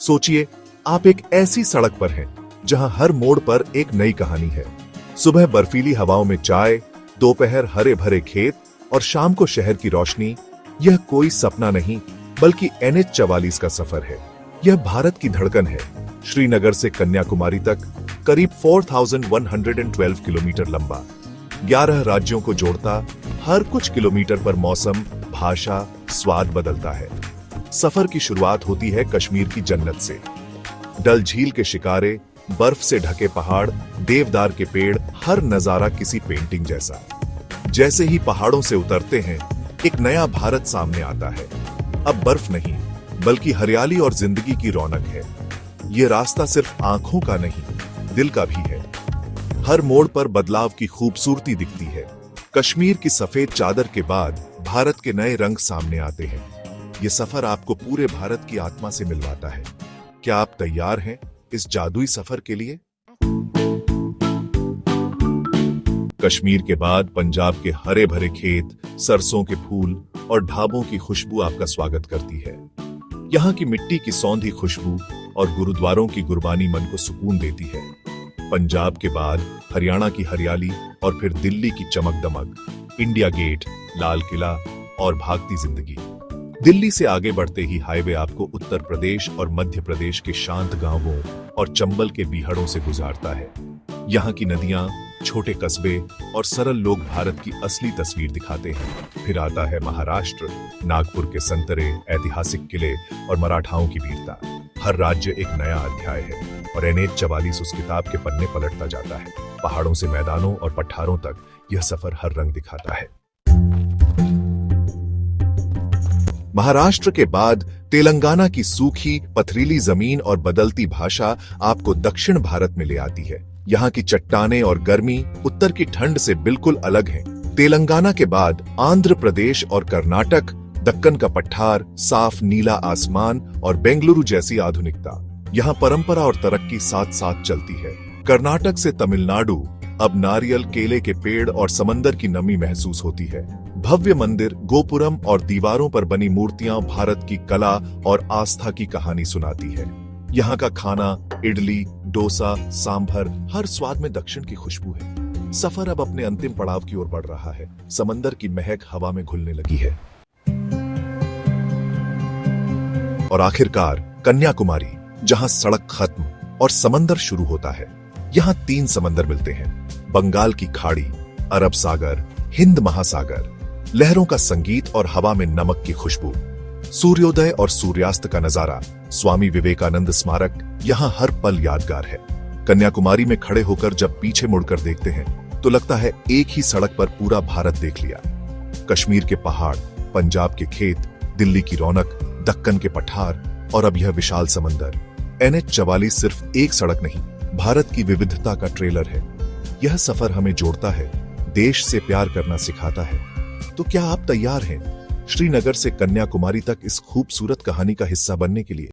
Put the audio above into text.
सोचिए, आप एक ऐसी सड़क पर हैं जहां हर मोड़ पर एक नई कहानी है। सुबह बर्फीली हवाओं में चाय, दोपहर हरे भरे खेत और शाम को शहर की रोशनी। यह कोई सपना नहीं बल्कि NH-44 का सफर है। यह भारत की धड़कन है। श्रीनगर से कन्याकुमारी तक करीब 4112 किलोमीटर लंबा, 11 राज्यों को जोड़ता। हर कुछ किलोमीटर पर मौसम, भाषा, स्वाद बदलता है। सफर की शुरुआत होती है कश्मीर की जन्नत से। डल झील के शिकारे, बर्फ से ढके पहाड़, देवदार के पेड़, हर नजारा किसी पेंटिंग जैसा। जैसे ही पहाड़ों से उतरते हैं, एक नया भारत सामने आता है। अब बर्फ नहीं बल्कि हरियाली और जिंदगी की रौनक है। ये रास्ता सिर्फ आंखों का नहीं, दिल का भी है। हर मोड़ पर बदलाव की खूबसूरती दिखती है। कश्मीर की सफेद चादर के बाद भारत के नए रंग सामने आते हैं। ये सफर आपको पूरे भारत की आत्मा से मिलवाता है। क्या आप तैयार हैं इस जादुई सफर के लिए? कश्मीर के बाद पंजाब के हरे भरे खेत, सरसों के फूल और ढाबों की खुशबू आपका स्वागत करती है। यहाँ की मिट्टी की सौंधी खुशबू और गुरुद्वारों की गुरबानी मन को सुकून देती है। पंजाब के बाद हरियाणा की हरियाली और फिर दिल्ली की चमक दमक, इंडिया गेट, लाल किला और भागती जिंदगी। दिल्ली से आगे बढ़ते ही हाईवे आपको उत्तर प्रदेश और मध्य प्रदेश के शांत गांवों और चंबल के बीहड़ों से गुजारता है। यहाँ की नदियां, छोटे कस्बे और सरल लोग भारत की असली तस्वीर दिखाते हैं। फिर आता है महाराष्ट्र, नागपुर के संतरे, ऐतिहासिक किले और मराठाओं की वीरता। हर राज्य एक नया अध्याय है और NH-44 उस किताब के पन्ने पलटता जाता है। पहाड़ों से मैदानों और पठारों तक यह सफर हर रंग दिखाता है। महाराष्ट्र के बाद तेलंगाना की सूखी पथरीली जमीन और बदलती भाषा आपको दक्षिण भारत में ले आती है। यहाँ की चट्टानें और गर्मी उत्तर की ठंड से बिल्कुल अलग हैं। तेलंगाना के बाद आंध्र प्रदेश और कर्नाटक, दक्कन का पठार, साफ नीला आसमान और बेंगलुरु जैसी आधुनिकता। यहाँ परंपरा और तरक्की साथ साथ चलती है। कर्नाटक से तमिलनाडु, अब नारियल, केले के पेड़ और समंदर की नमी महसूस होती है। भव्य मंदिर, गोपुरम और दीवारों पर बनी मूर्तियां भारत की कला और आस्था की कहानी सुनाती है। यहाँ का खाना, इडली, डोसा, सांभर, हर स्वाद में दक्षिण की खुशबू है। सफर अब अपने अंतिम पड़ाव की ओर बढ़ रहा है। समंदर की महक हवा में घुलने लगी है। और आखिरकार कन्याकुमारी, जहां सड़क खत्म और समंदर शुरू होता है। यहाँ 3 समंदर मिलते हैं, बंगाल की खाड़ी, अरब सागर, हिंद महासागर। लहरों का संगीत और हवा में नमक की खुशबू। सूर्योदय और सूर्यास्त का नजारा, स्वामी विवेकानंद स्मारक, यहाँ हर पल यादगार है। कन्याकुमारी में खड़े होकर जब पीछे मुड़कर देखते हैं तो लगता है एक ही सड़क पर पूरा भारत देख लिया। कश्मीर के पहाड़, पंजाब के खेत, दिल्ली की रौनक, दक्कन के पठार और अब यह विशाल समंदर। NH-44 सिर्फ एक सड़क नहीं, भारत की विविधता का ट्रेलर है। यह सफर हमें जोड़ता है, देश से प्यार करना सिखाता है। तो क्या आप तैयार हैं श्रीनगर से कन्याकुमारी तक इस खूबसूरत कहानी का हिस्सा बनने के लिए?